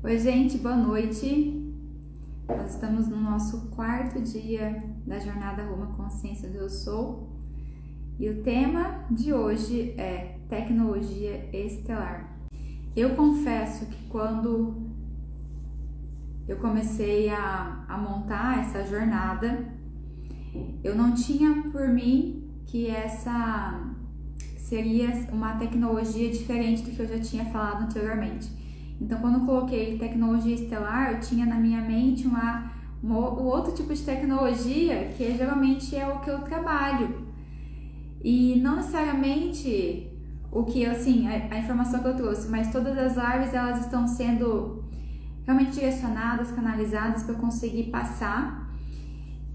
Oi, gente, boa noite. Nós estamos no nosso quarto dia da jornada rumo à consciência do Eu Sou e o tema de hoje é tecnologia estelar. Eu confesso que quando eu comecei a montar essa jornada, eu não tinha por mim que essa seria uma tecnologia diferente do que eu já tinha falado anteriormente. Então, quando eu coloquei tecnologia estelar, eu tinha na minha mente o outro tipo de tecnologia que geralmente é o que eu trabalho. E não necessariamente o que, assim, a informação que eu trouxe, mas todas as lives elas estão sendo realmente direcionadas, canalizadas para eu conseguir passar.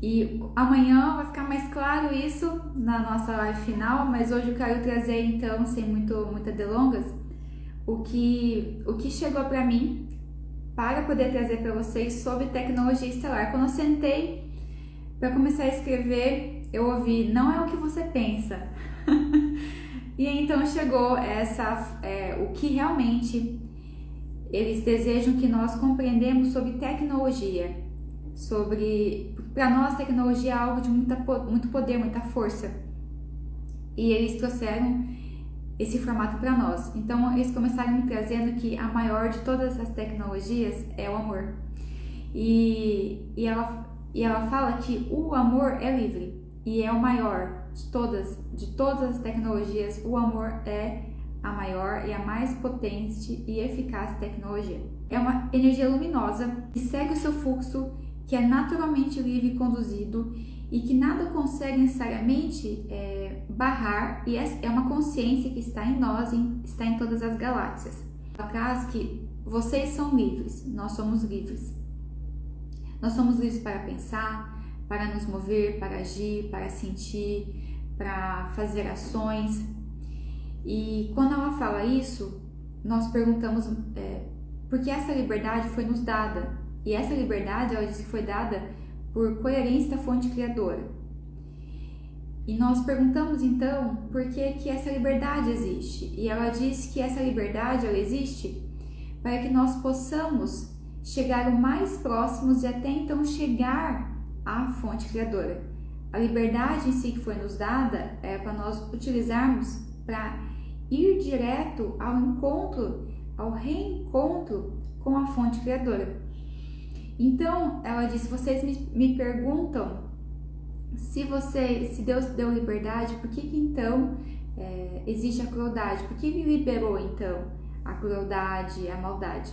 E amanhã vai ficar mais claro isso na nossa live final, mas hoje eu quero trazer então, sem muitas delongas, o que chegou para mim para poder trazer para vocês sobre tecnologia estelar. Quando eu sentei para começar a escrever, eu ouvi, não é o que você pensa. E então chegou o que realmente eles desejam que nós compreendemos sobre tecnologia. Para nós, tecnologia é algo de muito poder, muita força. E eles trouxeram esse formato para nós. Então, eles começaram me trazendo que a maior de todas as tecnologias é o amor. E ela fala que o amor é livre e é o maior de todas as tecnologias. O amor é a maior e a mais potente e eficaz tecnologia. É uma energia luminosa que segue o seu fluxo, que é naturalmente livre e conduzido e que nada consegue necessariamente barrar, e é uma consciência que está em nós, está em todas as galáxias. Traz que vocês são livres, nós somos livres. Nós somos livres para pensar, para nos mover, para agir, para sentir, para fazer ações. E quando ela fala isso, nós perguntamos por que essa liberdade foi nos dada. E essa liberdade, ela diz que foi dada por coerência da fonte criadora. E nós perguntamos então por que essa liberdade existe. E ela diz que essa liberdade ela existe para que nós possamos chegar o mais próximos e até então chegar à fonte criadora. A liberdade em si que foi nos dada é para nós utilizarmos para ir direto ao encontro, ao reencontro com a fonte criadora. Então, ela disse, vocês me perguntam se Deus deu liberdade, por que então existe a crueldade? Por que ele liberou então a crueldade, a maldade?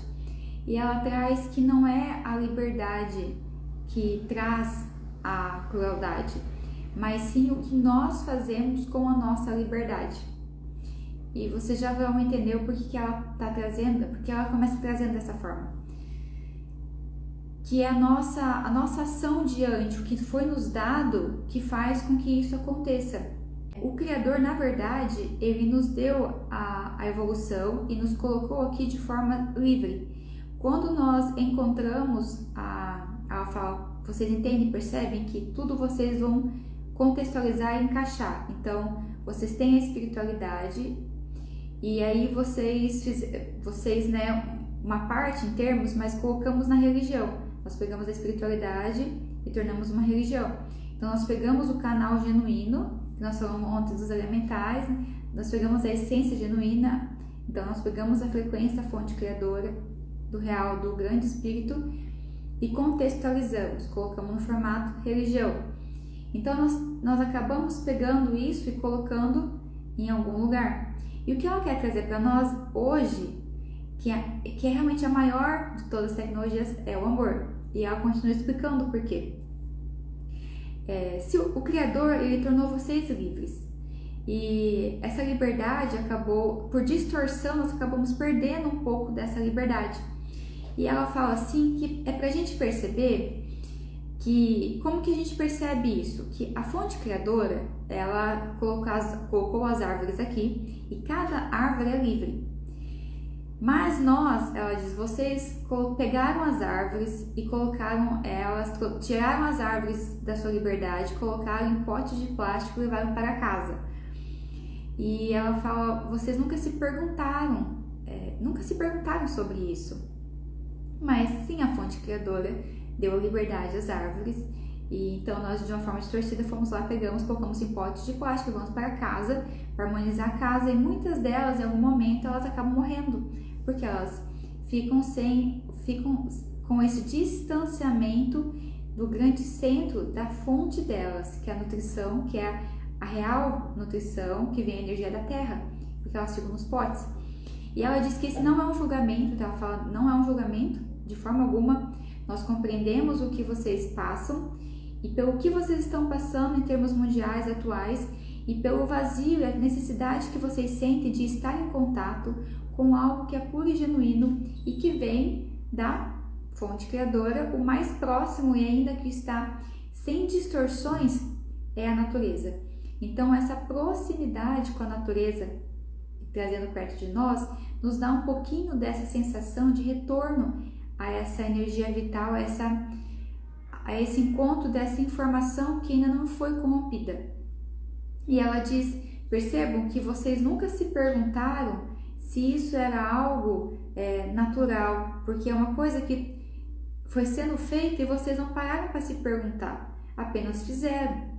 E ela traz que não é a liberdade que traz a crueldade, mas sim o que nós fazemos com a nossa liberdade. E vocês já vão entender o porquê que ela está trazendo, porque ela começa trazendo dessa forma. Que é a nossa ação diante o que foi nos dado que faz com que isso aconteça. O Criador, na verdade, ele nos deu a evolução e nos colocou aqui de forma livre. Quando nós encontramos ela fala, vocês entendem, percebem que tudo vocês vão contextualizar e encaixar. Então, vocês têm a espiritualidade e aí vocês, né, uma parte em termos, mas colocamos na religião. Nós pegamos a espiritualidade e tornamos uma religião. Então, nós pegamos o canal genuíno, que nós falamos ontem dos elementais, né? Nós pegamos a essência genuína, então nós pegamos a frequência, a fonte criadora, do real, do grande espírito, e contextualizamos, colocamos no formato religião. Então, nós acabamos pegando isso e colocando em algum lugar. E o que ela quer trazer para nós hoje, que é realmente a maior de todas as tecnologias, é o amor. E ela continua explicando o porquê. Se o Criador, ele tornou vocês livres. E essa liberdade acabou, por distorção, nós acabamos perdendo um pouco dessa liberdade. E ela fala assim, que é pra gente perceber que, como que a gente percebe isso? Que a fonte criadora, ela colocou as árvores aqui, e cada árvore é livre. Mas nós, ela diz, vocês pegaram as árvores e colocaram elas, tiraram as árvores da sua liberdade, colocaram em potes de plástico e levaram para casa. E ela fala, vocês nunca se perguntaram sobre isso. Mas sim, a fonte criadora deu liberdade às árvores. E então nós, de uma forma distorcida, fomos lá, pegamos, colocamos em potes de plástico, vamos para casa, para harmonizar a casa, e muitas delas, em algum momento, elas acabam morrendo, porque elas ficam com esse distanciamento do grande centro da fonte delas, que é a nutrição, que é a real nutrição, que vem a energia da terra, porque elas ficam nos potes. E ela diz que esse não é um julgamento, ela fala, não é um julgamento, de forma alguma. Nós compreendemos o que vocês passam e pelo que vocês estão passando em termos mundiais atuais, e pelo vazio e a necessidade que vocês sentem de estar em contato com algo que é puro e genuíno e que vem da fonte criadora. O mais próximo e ainda que está sem distorções é a natureza. Então essa proximidade com a natureza, trazendo perto de nós, nos dá um pouquinho dessa sensação de retorno a essa energia vital, a esse encontro dessa informação que ainda não foi corrompida. E ela diz, percebam que vocês nunca se perguntaram se isso era algo natural, porque é uma coisa que foi sendo feita e vocês não pararam para se perguntar, apenas fizeram.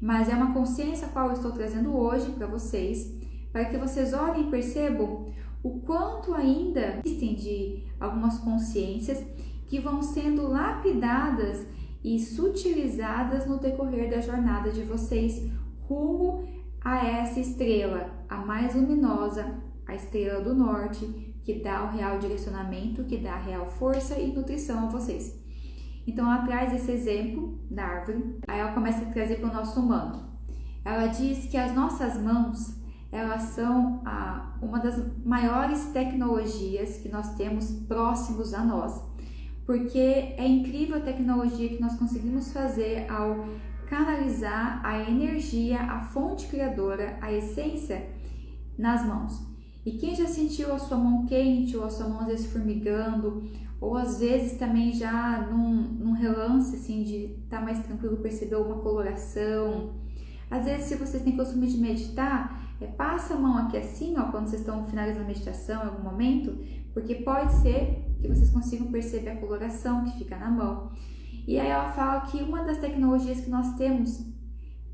Mas é uma consciência a qual eu estou trazendo hoje para vocês, para que vocês olhem e percebam o quanto ainda existem de algumas consciências que vão sendo lapidadas e sutilizadas no decorrer da jornada de vocês rumo a essa estrela, a mais luminosa, a estrela do norte, que dá o real direcionamento, que dá a real força e nutrição a vocês. Então ela traz esse exemplo da árvore, aí ela começa a trazer para o nosso humano. Ela diz que as nossas mãos, elas são uma das maiores tecnologias que nós temos próximos a nós, porque é incrível a tecnologia que nós conseguimos fazer ao canalizar a energia, a fonte criadora, a essência nas mãos. E quem já sentiu a sua mão quente, ou a sua mão às vezes formigando, ou às vezes também já num relance assim de estar mais tranquilo, perceber uma coloração. Às vezes, se vocês têm costume de meditar, passa a mão aqui assim, ó, quando vocês estão finalizando a meditação em algum momento, porque pode ser que vocês consigam perceber a coloração que fica na mão. E aí ela fala que uma das tecnologias que nós temos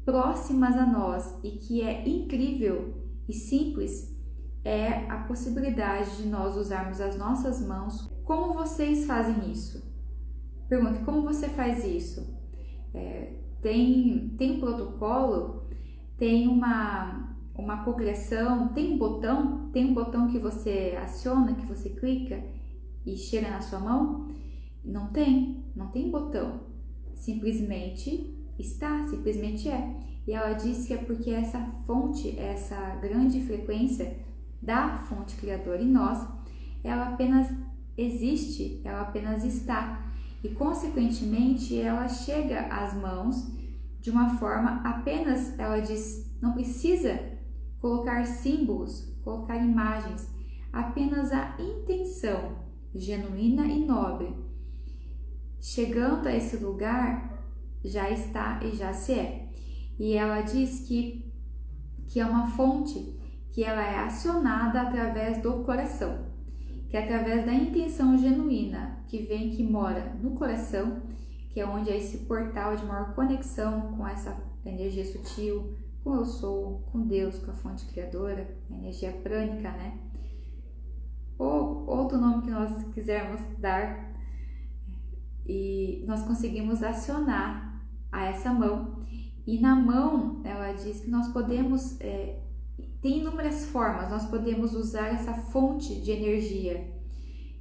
próximas a nós e que é incrível e simples é a possibilidade de nós usarmos as nossas mãos. Como vocês fazem isso? Pergunta, como você faz isso? Tem um protocolo? Tem uma cocriação? Tem um botão que você aciona, que você clica e chega na sua mão? Não tem botão, simplesmente está, simplesmente é. E ela diz que é porque essa fonte, essa grande frequência da fonte criadora em nós, ela apenas existe, ela apenas está. E consequentemente ela chega às mãos de uma forma apenas, ela diz, não precisa colocar símbolos, colocar imagens, apenas a intenção genuína e nobre. Chegando a esse lugar, já está e já se é. E ela diz que é uma fonte que ela é acionada através do coração, que é através da intenção genuína que vem, que mora no coração, que é onde é esse portal de maior conexão com essa energia sutil, com eu sou, com Deus, com a fonte criadora, a energia prânica, né? Ou outro nome que nós quisermos dar. E nós conseguimos acionar a essa mão, e na mão ela diz que nós podemos, tem inúmeras formas, nós podemos usar essa fonte de energia,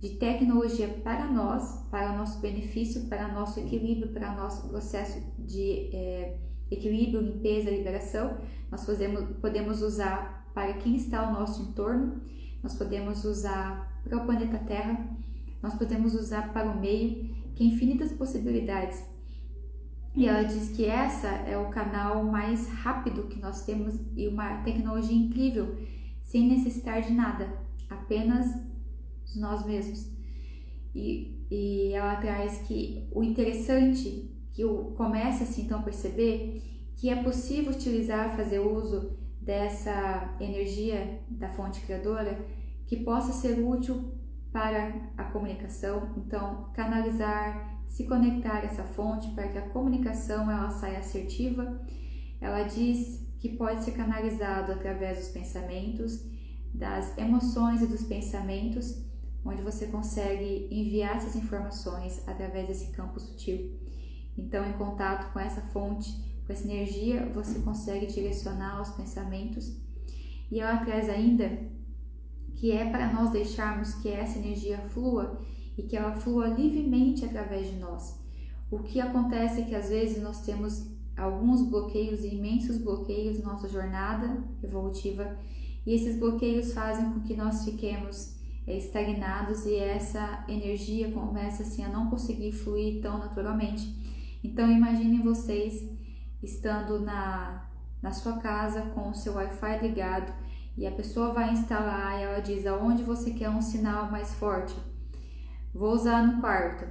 de tecnologia para nós, para o nosso benefício, para nosso equilíbrio, para o nosso processo de equilíbrio, limpeza, liberação. Nós podemos usar para quem está ao nosso entorno, nós podemos usar para o planeta Terra, nós podemos usar para o meio, que infinitas possibilidades. E ela diz que essa é o canal mais rápido que nós temos e uma tecnologia incrível, sem necessitar de nada, apenas de nós mesmos. E ela traz que o interessante, que eu comece assim então a perceber, que é possível utilizar, fazer uso dessa energia da fonte criadora, que possa ser útil para a comunicação. Então, canalizar, se conectar a essa fonte para que a comunicação ela saia assertiva. Ela diz que pode ser canalizado através dos pensamentos, das emoções e dos pensamentos, onde você consegue enviar essas informações através desse campo sutil. Então, em contato com essa fonte, com essa energia, você consegue direcionar os pensamentos. E ela traz ainda que é para nós deixarmos que essa energia flua e que ela flua livremente através de nós. O que acontece é que às vezes nós temos alguns bloqueios, imensos bloqueios na nossa jornada evolutiva, e esses bloqueios fazem com que nós fiquemos estagnados e essa energia começa assim a não conseguir fluir tão naturalmente. Então imaginem vocês estando na sua casa com o seu Wi-Fi ligado e a pessoa vai instalar e ela diz aonde você quer um sinal mais forte. Vou usar no quarto,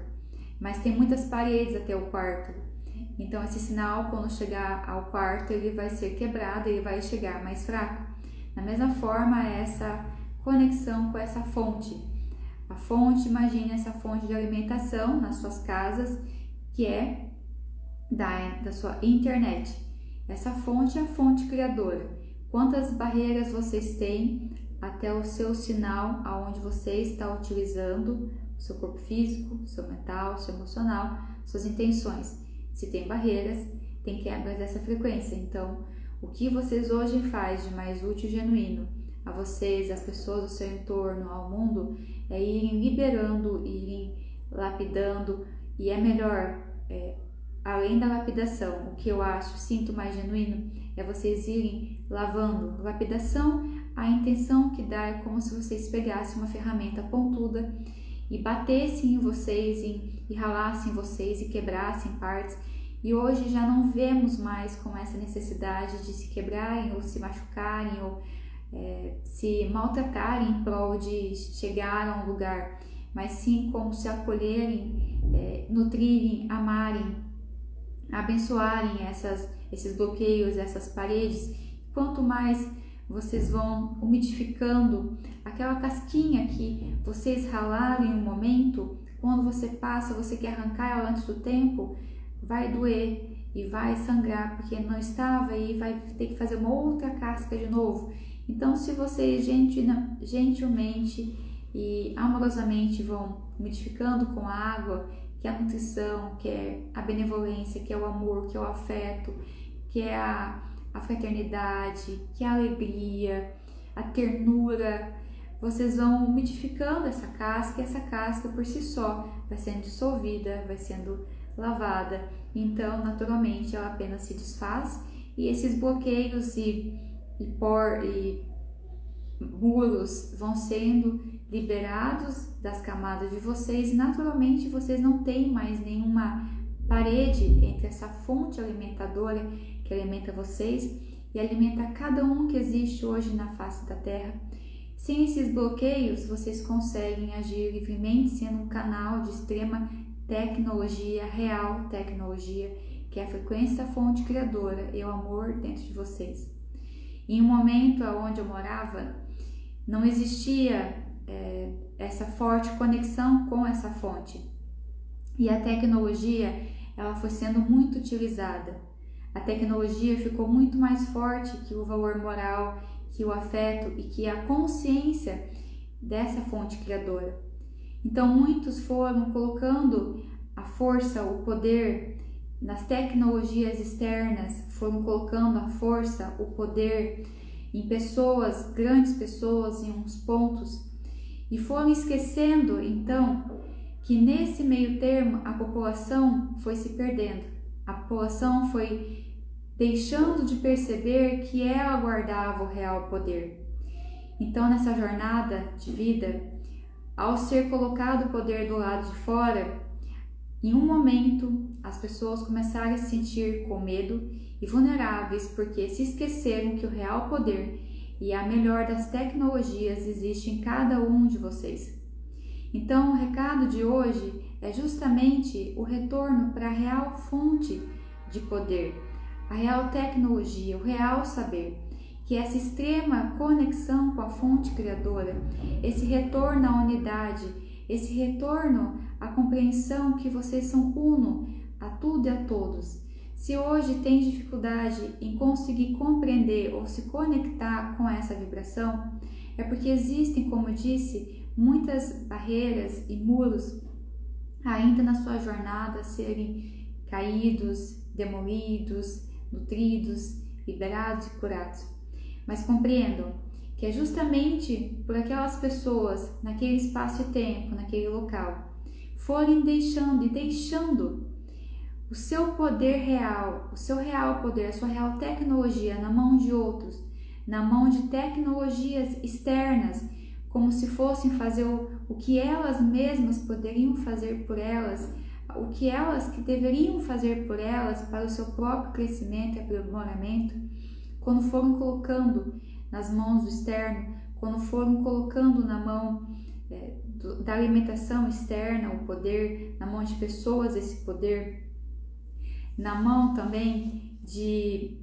mas tem muitas paredes até o quarto. Então esse sinal, quando chegar ao quarto, ele vai ser quebrado, ele vai chegar mais fraco. Da mesma forma, essa conexão com essa fonte. A fonte, imagine essa fonte de alimentação nas suas casas, que é da sua internet. Essa fonte é a fonte criadora. Quantas barreiras vocês têm até o seu sinal, aonde você está utilizando o seu corpo físico, o seu mental, o seu emocional, suas intenções. Se tem barreiras, tem quebras dessa frequência. Então, o que vocês hoje fazem de mais útil e genuíno a vocês, às pessoas do seu entorno, ao mundo, é irem liberando, irem lapidando, e é melhor, além da lapidação, o que eu acho, sinto mais genuíno, é vocês irem lavando. Lapidação, a intenção que dá é como se vocês pegassem uma ferramenta pontuda e batessem em vocês, e ralassem em vocês e quebrassem partes. E hoje já não vemos mais com essa necessidade de se quebrarem ou se machucarem ou se maltratarem em prol de chegar a um lugar, mas sim como se acolherem, nutrirem, amarem, abençoarem esses bloqueios, essas paredes. Quanto mais vocês vão umidificando aquela casquinha que vocês ralaram em um momento, quando você passa, você quer arrancar ela antes do tempo, vai doer e vai sangrar porque não estava e vai ter que fazer uma outra casca de novo. Então, se vocês gentilmente e amorosamente vão umidificando com a água, que é a nutrição, que é a benevolência, que é o amor, que é o afeto, que é a fraternidade, que é a alegria, a ternura, vocês vão umidificando essa casca e essa casca por si só vai sendo dissolvida, vai sendo lavada. Então, naturalmente, ela apenas se desfaz e esses bloqueios e muros vão sendo liberados das camadas de vocês e naturalmente vocês não têm mais nenhuma parede entre essa fonte alimentadora que alimenta vocês e alimenta cada um que existe hoje na face da Terra. Sem esses bloqueios, vocês conseguem agir livremente, sendo um canal de extrema tecnologia, real tecnologia, que é a frequência da fonte criadora e o amor dentro de vocês. Em um momento onde eu morava, não existia essa forte conexão com essa fonte. E a tecnologia, ela foi sendo muito utilizada. A tecnologia ficou muito mais forte que o valor moral, que o afeto e que a consciência dessa fonte criadora. Então, muitos foram colocando a força, o poder nas tecnologias externas, foram colocando a força, o poder em pessoas, grandes pessoas, em uns pontos, e foram esquecendo, então, que nesse meio termo a população foi se perdendo. A população foi deixando de perceber que ela guardava o real poder. Então, nessa jornada de vida, ao ser colocado o poder do lado de fora, em um momento as pessoas começaram a se sentir com medo e vulneráveis porque se esqueceram que o real poder e a melhor das tecnologias existe em cada um de vocês. Então, o recado de hoje é justamente o retorno para a real fonte de poder, a real tecnologia, o real saber. que essa extrema conexão com a fonte criadora, esse retorno à unidade, esse retorno à compreensão que vocês são uno a tudo e a todos. Se hoje tem dificuldade em conseguir compreender ou se conectar com essa vibração, é porque existem, como eu disse, muitas barreiras e muros ainda na sua jornada a serem caídos, demolidos, nutridos, liberados e curados. Mas compreendam que é justamente por aquelas pessoas, naquele espaço e tempo, naquele local, forem deixando o seu poder real, o seu real poder, a sua real tecnologia na mão de outros, na mão de tecnologias externas, como se fossem fazer o que elas mesmas poderiam fazer por elas, o que elas que deveriam fazer por elas para o seu próprio crescimento e aprimoramento, quando foram colocando nas mãos do externo, quando foram colocando na mão da alimentação externa o poder, na mão de pessoas esse poder, na mão também de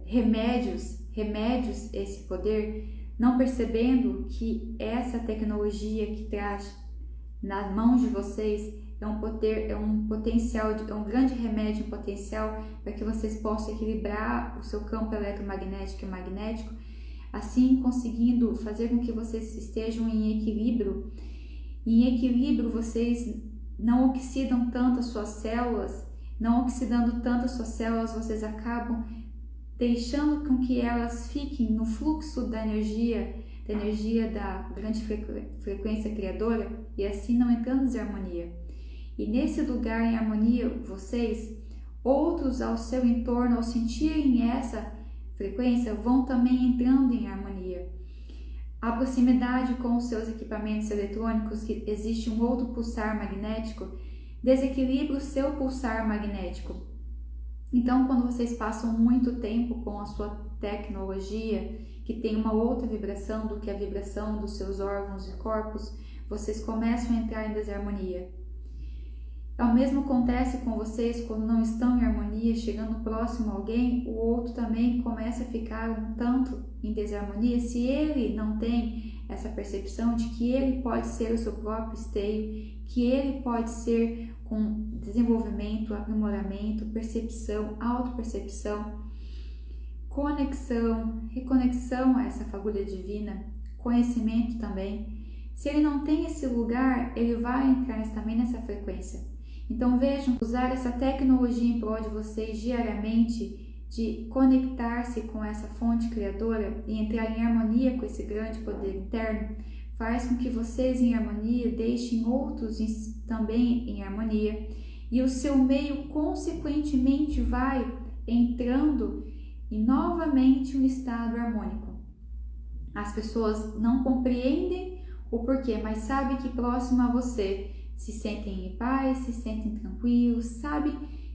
remédios esse poder, não percebendo que essa tecnologia que traz nas mãos de vocês é um poder, é um potencial, é um grande remédio, um potencial para que vocês possam equilibrar o seu campo eletromagnético e magnético, assim conseguindo fazer com que vocês estejam em equilíbrio. Em equilíbrio, vocês não oxidam tanto as suas células, não oxidando tanto as suas células, vocês acabam deixando com que elas fiquem no fluxo da energia da grande frequência criadora e assim não entrando em desarmonia. E nesse lugar em harmonia, vocês, outros ao seu entorno, ao sentirem essa frequência, vão também entrando em harmonia. A proximidade com os seus equipamentos eletrônicos, que existe um outro pulsar magnético, desequilibra o seu pulsar magnético. Então, quando vocês passam muito tempo com a sua tecnologia, que tem uma outra vibração do que a vibração dos seus órgãos e corpos, vocês começam a entrar em desarmonia. O mesmo acontece com vocês quando não estão em harmonia, chegando próximo a alguém, o outro também começa a ficar um tanto em desarmonia, se ele não tem essa percepção de que ele pode ser o seu próprio esteio, que ele pode ser com desenvolvimento, aprimoramento, percepção, autopercepção, conexão, reconexão a essa fagulha divina, conhecimento também. Se ele não tem esse lugar, ele vai entrar também nessa frequência. Então vejam, usar essa tecnologia em prol de vocês diariamente, de conectar-se com essa fonte criadora e entrar em harmonia com esse grande poder interno, faz com que vocês em harmonia deixem outros também em harmonia e o seu meio consequentemente vai entrando em novamente um estado harmônico. As pessoas não compreendem o porquê, mas sabem que próximo a você se sentem em paz, se sentem tranquilos,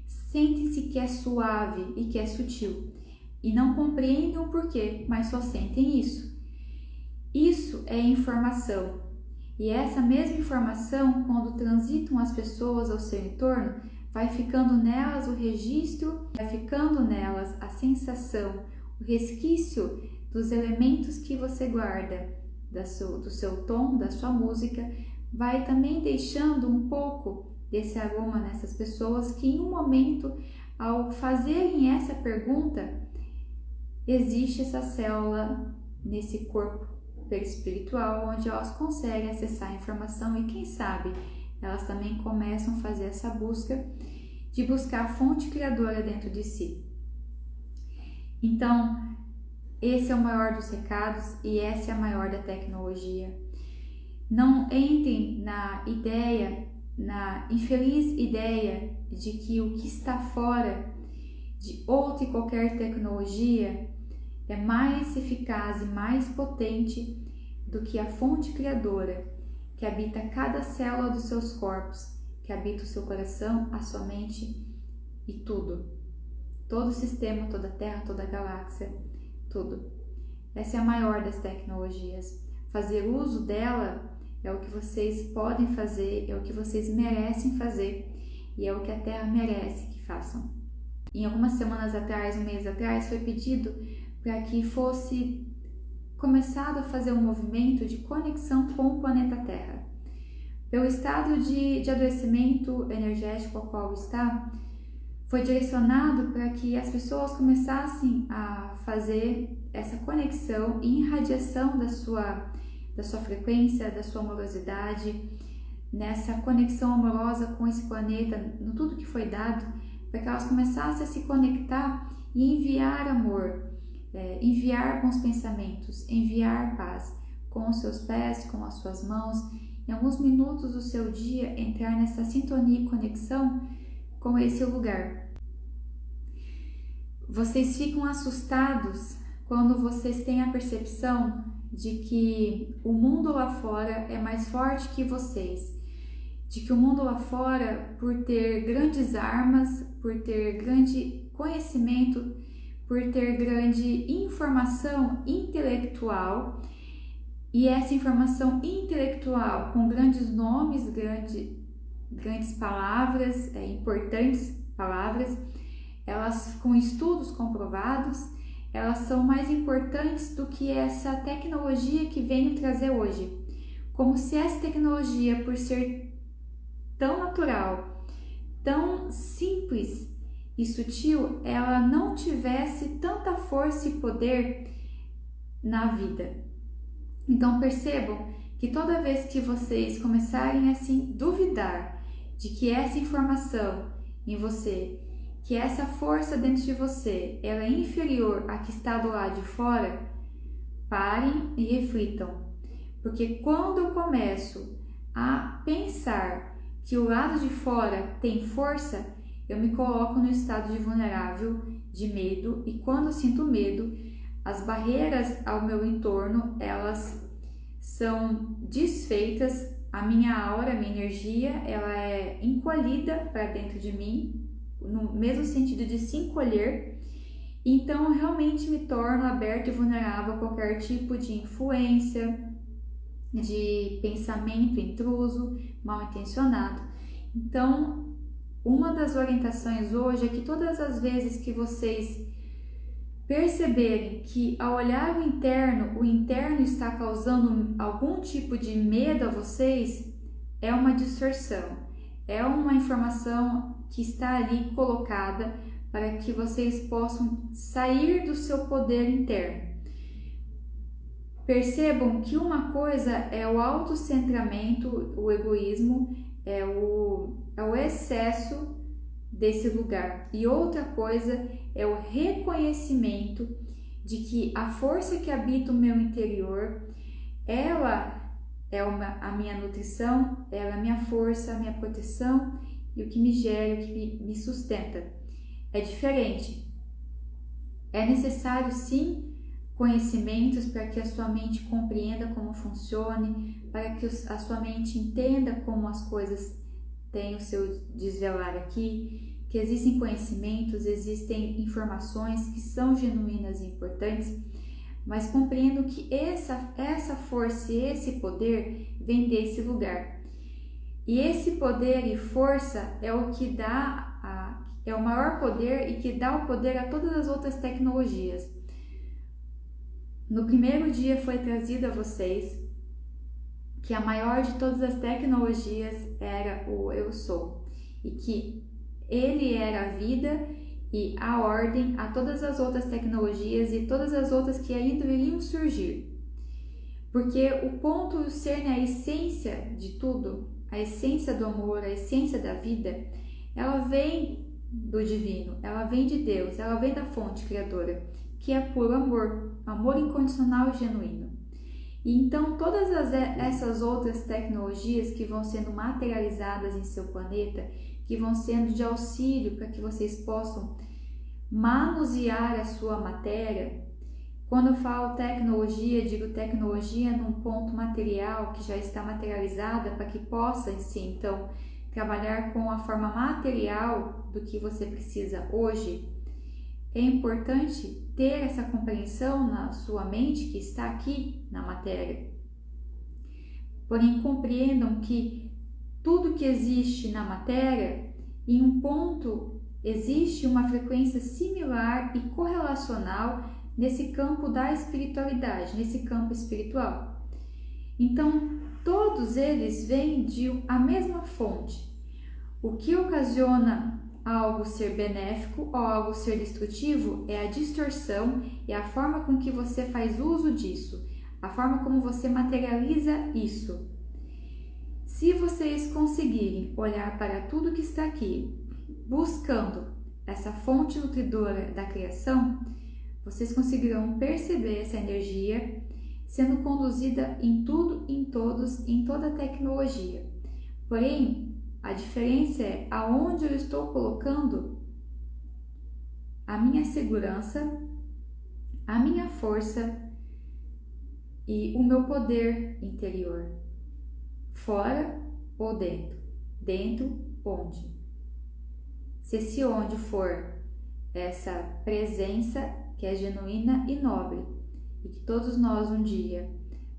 sentem-se que é suave e que é sutil. E não compreendem o porquê, mas só sentem isso. Isso é informação. E essa mesma informação, quando transitam as pessoas ao seu entorno, vai ficando nelas o registro, vai ficando nelas a sensação, o resquício dos elementos que você guarda, do seu tom, da sua música, vai também deixando um pouco desse aroma nessas pessoas que em um momento, ao fazerem essa pergunta, existe essa célula nesse corpo perispiritual onde elas conseguem acessar a informação e quem sabe elas também começam a fazer essa busca de buscar a fonte criadora dentro de si. Então, esse é o maior dos recados e essa é a maior da tecnologia. Não entrem na infeliz ideia de que o que está fora de outra e qualquer tecnologia é mais eficaz e mais potente do que a fonte criadora que habita cada célula dos seus corpos, que habita o seu coração, a sua mente e tudo. Todo o sistema, toda a Terra, toda a galáxia, tudo. Essa é a maior das tecnologias. Fazer uso dela é o que vocês podem fazer, é o que vocês merecem fazer e é o que a Terra merece que façam. Em algumas semanas atrás, um mês atrás, foi pedido para que fosse começado a fazer um movimento de conexão com o planeta Terra. Pelo estado de adoecimento energético ao qual está, foi direcionado para que as pessoas começassem a fazer essa conexão e irradiação da sua frequência, da sua amorosidade, nessa conexão amorosa com esse planeta, no tudo que foi dado, para que elas começassem a se conectar e enviar amor, enviar bons pensamentos, enviar paz com os seus pés, com as suas mãos, em alguns minutos do seu dia entrar nessa sintonia e conexão com esse lugar. Vocês ficam assustados quando vocês têm a percepção de que o mundo lá fora é mais forte que vocês, de que o mundo lá fora, por ter grandes armas, por ter grande conhecimento, por ter grande informação intelectual, e essa informação intelectual com grandes nomes, grandes palavras, importantes palavras, elas com estudos comprovados, elas são mais importantes do que essa tecnologia que venho trazer hoje. Como se essa tecnologia, por ser tão natural, tão simples e sutil, ela não tivesse tanta força e poder na vida. Então percebam que toda vez que vocês começarem a se duvidar de que essa informação em você, que essa força dentro de você, ela é inferior à que está do lado de fora, parem e reflitam. Porque quando eu começo a pensar que o lado de fora tem força, eu me coloco no estado de vulnerável, de medo, e quando eu sinto medo, as barreiras ao meu entorno, elas são desfeitas, a minha aura, a minha energia, ela é encolhida para dentro de mim, no mesmo sentido de se encolher, então eu realmente me torno aberto e vulnerável a qualquer tipo de influência, de pensamento intruso, mal intencionado. Então, uma das orientações hoje é que todas as vezes que vocês perceberem que ao olhar o interno está causando algum tipo de medo a vocês, é uma distorção, é uma informação que está ali colocada para que vocês possam sair do seu poder interno. Percebam que uma coisa é o autocentramento, o egoísmo, é o excesso desse lugar, e outra coisa é o reconhecimento de que a força que habita o meu interior, ela é a minha nutrição, ela é a minha força, a minha proteção e o que me gera, o que me sustenta. É diferente. É necessário sim conhecimentos para que a sua mente compreenda como funcione, para que a sua mente entenda como as coisas têm o seu desvelar aqui, que existem conhecimentos, existem informações que são genuínas e importantes, mas compreendo que essa força e esse poder vem desse lugar. E esse poder e força é o que é o maior poder e que dá o poder a todas as outras tecnologias. No primeiro dia foi trazido a vocês que a maior de todas as tecnologias era o Eu Sou, e que ele era a vida e a ordem a todas as outras tecnologias e todas as outras que ainda iriam surgir. Porque o ponto e o cerne, a essência de tudo, a essência do amor, a essência da vida, ela vem do divino, ela vem de Deus, ela vem da fonte criadora, que é puro amor, amor incondicional e genuíno. E então todas essas outras tecnologias que vão sendo materializadas em seu planeta, que vão sendo de auxílio para que vocês possam manusear a sua matéria. Quando eu falo tecnologia, digo tecnologia num ponto material que já está materializada para que possa em si, então, trabalhar com a forma material do que você precisa hoje. É importante ter essa compreensão na sua mente que está aqui na matéria. Porém, compreendam que tudo que existe na matéria, em um ponto, existe uma frequência similar e correlacional nesse campo da espiritualidade, nesse campo espiritual. Então, todos eles vêm de a mesma fonte. O que ocasiona algo ser benéfico ou algo ser destrutivo é a distorção e a forma com que você faz uso disso, a forma como você materializa isso. Se vocês conseguirem olhar para tudo que está aqui, buscando essa fonte nutridora da criação, vocês conseguirão perceber essa energia sendo conduzida em tudo, em todos, em toda a tecnologia. Porém, a diferença é aonde eu estou colocando a minha segurança, a minha força e o meu poder interior. Fora ou dentro? Dentro onde? Se esse onde for essa presença que é genuína e nobre, e que todos nós um dia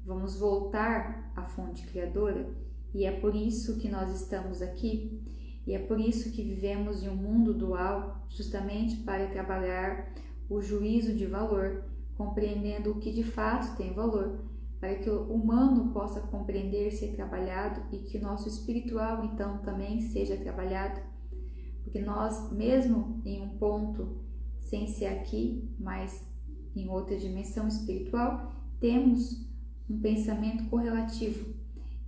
vamos voltar à fonte criadora, e é por isso que nós estamos aqui, e é por isso que vivemos em um mundo dual, justamente para trabalhar o juízo de valor, compreendendo o que de fato tem valor, para que o humano possa compreender, ser trabalhado, e que o nosso espiritual então também seja trabalhado, porque nós, mesmo em um ponto, sem ser aqui, mas em outra dimensão espiritual, temos um pensamento correlativo.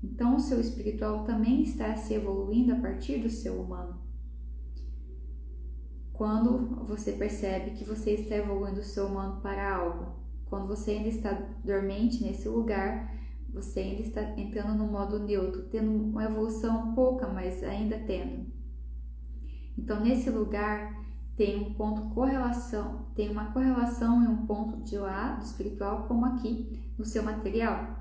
Então, o seu espiritual também está se evoluindo a partir do seu humano. Quando você percebe que você está evoluindo o seu humano para algo, quando você ainda está dormente nesse lugar, você ainda está entrando no modo neutro, tendo uma evolução pouca, mas ainda tendo. Então, nesse lugar, tem um ponto correlação, tem uma correlação em um ponto de lá do espiritual, como aqui no seu material.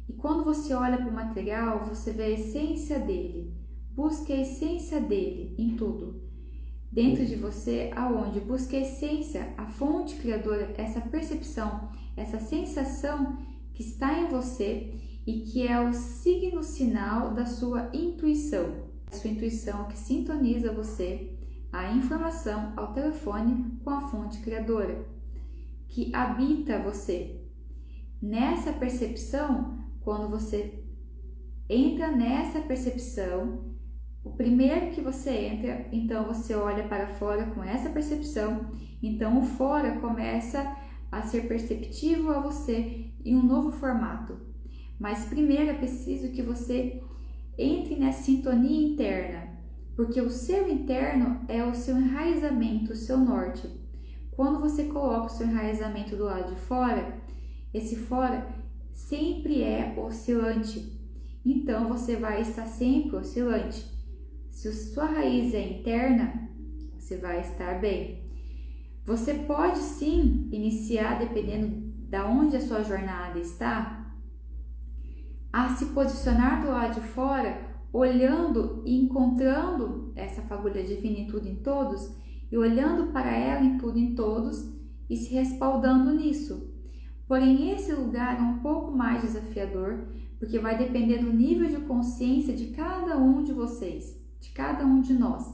E quando você olha para o material, você vê a essência dele. Busque a essência dele em tudo. Dentro de você, aonde? Busque a essência, a fonte criadora, essa percepção, essa sensação que está em você e que é o signo sinal da sua intuição. A sua intuição que sintoniza você, a informação ao telefone com a fonte criadora, que habita você. Nessa percepção, quando você entra nessa percepção, o primeiro que você entra, então você olha para fora com essa percepção, então o fora começa a ser perceptível a você em um novo formato. Mas primeiro é preciso que você entre nessa sintonia interna, porque o seu interno é o seu enraizamento, o seu norte. Quando você coloca o seu enraizamento do lado de fora, esse fora sempre é oscilante, então você vai estar sempre oscilante. Se a sua raiz é interna, você vai estar bem. Você pode sim iniciar, dependendo de onde a sua jornada está, a se posicionar do lado de fora, olhando e encontrando essa fagulha divina em tudo e em todos, e olhando para ela em tudo e em todos, e se respaldando nisso. Porém, esse lugar é um pouco mais desafiador, porque vai depender do nível de consciência de cada um de vocês, de cada um de nós.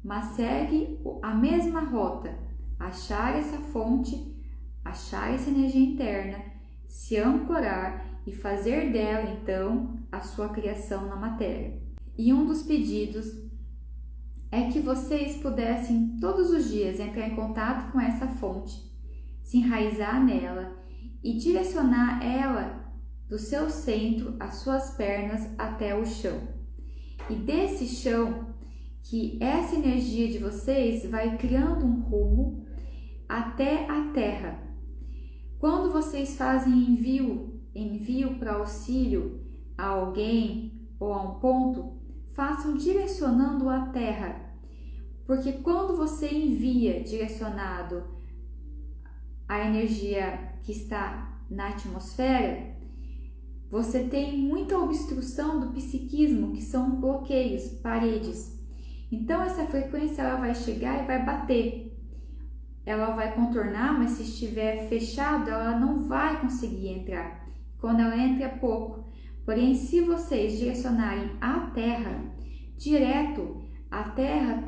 Mas segue a mesma rota, achar essa fonte, achar essa energia interna, se ancorar e fazer dela, então, a sua criação na matéria. E um dos pedidos é que vocês pudessem todos os dias entrar em contato com essa fonte, se enraizar nela e direcionar ela do seu centro, as suas pernas até o chão. E desse chão, que essa energia de vocês vai criando um rumo até a terra. Quando vocês fazem envio para auxílio a alguém ou a um ponto, façam direcionando a terra. Porque quando você envia direcionado a energia que está na atmosfera, você tem muita obstrução do psiquismo, que são bloqueios, paredes. Então essa frequência ela vai chegar e vai bater. Ela vai contornar, mas se estiver fechado, ela não vai conseguir entrar. Quando ela entra é pouco. Porém, se vocês direcionarem a Terra direto, a Terra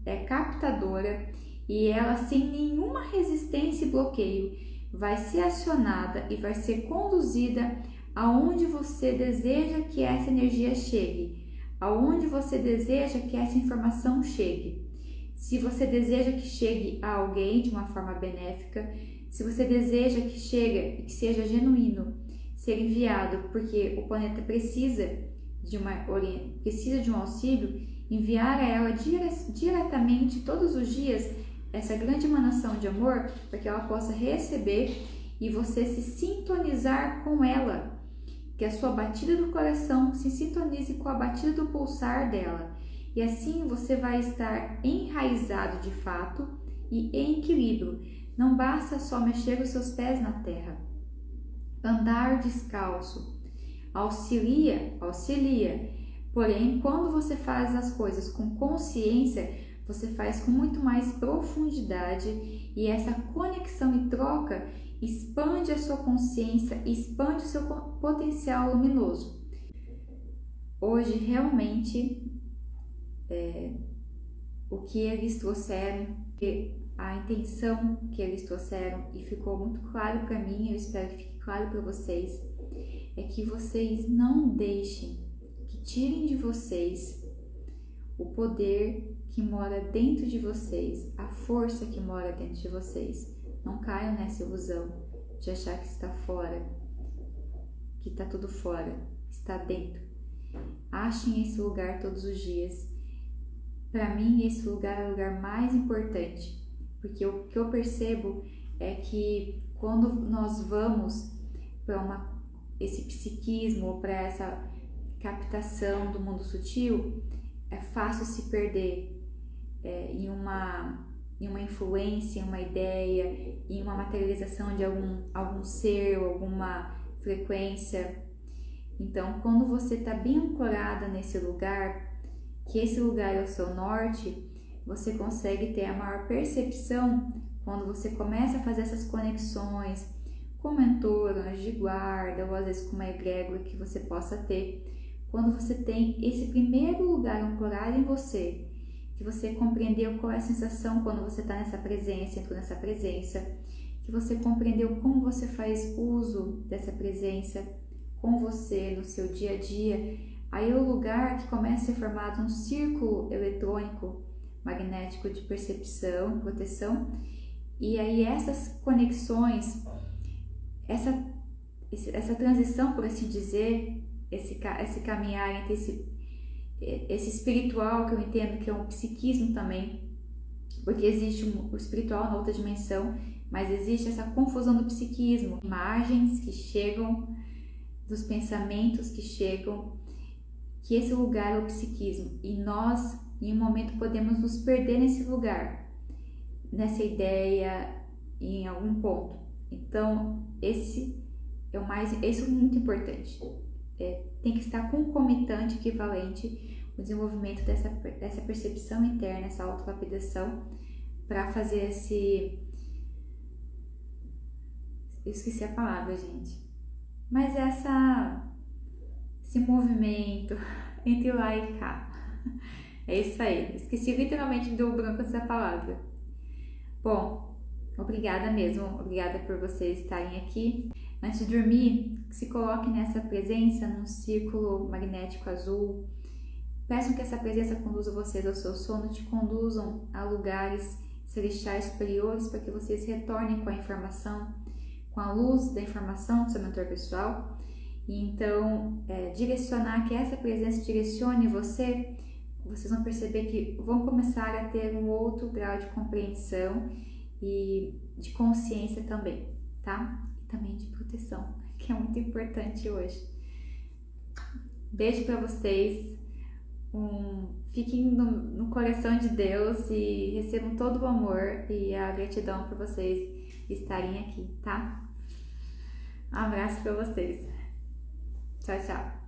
é captadora e ela, sem nenhuma resistência e bloqueio, vai ser acionada e vai ser conduzida aonde você deseja que essa energia chegue, aonde você deseja que essa informação chegue. Se você deseja que chegue a alguém de uma forma benéfica, se você deseja que chegue e que seja genuíno, ser enviado, porque o planeta precisa de um auxílio, enviar a ela diretamente todos os dias essa grande emanação de amor, para que ela possa receber e você se sintonizar com ela, que a sua batida do coração se sintonize com a batida do pulsar dela, e assim você vai estar enraizado de fato e em equilíbrio. Não basta só mexer os seus pés na terra. Andar descalço auxilia, porém, quando você faz as coisas com consciência, você faz com muito mais profundidade, e essa conexão e troca expande a sua consciência, expande o seu potencial luminoso. Hoje, realmente, o que eles trouxeram, a intenção que eles trouxeram, e ficou muito claro para mim, eu espero que fique claro para vocês, é que vocês não deixem que tirem de vocês o poder que mora dentro de vocês, a força que mora dentro de vocês. Não caiam nessa ilusão de achar que está fora, que está tudo fora, está dentro. Achem esse lugar todos os dias. Para mim, esse lugar é o lugar mais importante, porque o que eu percebo é que quando nós vamos para esse psiquismo, para essa captação do mundo sutil, é fácil se perder em uma influência, em uma ideia, em uma materialização de algum ser, alguma frequência. Então, quando você está bem ancorada nesse lugar, que esse lugar é o seu norte, você consegue ter a maior percepção quando você começa a fazer essas conexões com mentor, anjo de guarda, ou às vezes com uma egrégora que você possa ter. Quando você tem esse primeiro lugar ancorado em você, que você compreendeu qual é a sensação quando você está nessa presença, entrou nessa presença, que você compreendeu como você faz uso dessa presença com você no seu dia a dia, aí é o lugar que começa a ser formado um círculo eletrônico magnético de percepção, proteção, e aí essas conexões, essa transição, por assim dizer, esse caminhar entre esse espiritual, que eu entendo que é um psiquismo também, porque existe o espiritual na outra dimensão, mas existe essa confusão do psiquismo, imagens que chegam, dos pensamentos que chegam, que esse lugar é o psiquismo, e nós, em um momento, podemos nos perder nesse lugar, nessa ideia, em algum ponto. Então, esse é muito importante. Tem que estar concomitante, equivalente, o desenvolvimento dessa percepção interna, essa autolapidação, para fazer eu esqueci a palavra, gente. Mas esse movimento entre lá e cá. É isso aí. Esqueci literalmente do branco dessa palavra. Bom, obrigada mesmo. Obrigada por vocês estarem aqui. Antes de dormir, se coloque nessa presença, num círculo magnético azul. Peçam que essa presença conduza vocês ao seu sono, te conduzam a lugares celestiais superiores, para que vocês retornem com a informação, com a luz da informação do seu mentor pessoal. E então, direcionar, que essa presença direcione você, vocês vão perceber que vão começar a ter um outro grau de compreensão e de consciência também, tá? E também de proteção, que é muito importante hoje. Beijo para vocês, fiquem no coração de Deus e recebam todo o amor e a gratidão por vocês estarem aqui, tá? Um abraço para vocês. Tchau, tchau.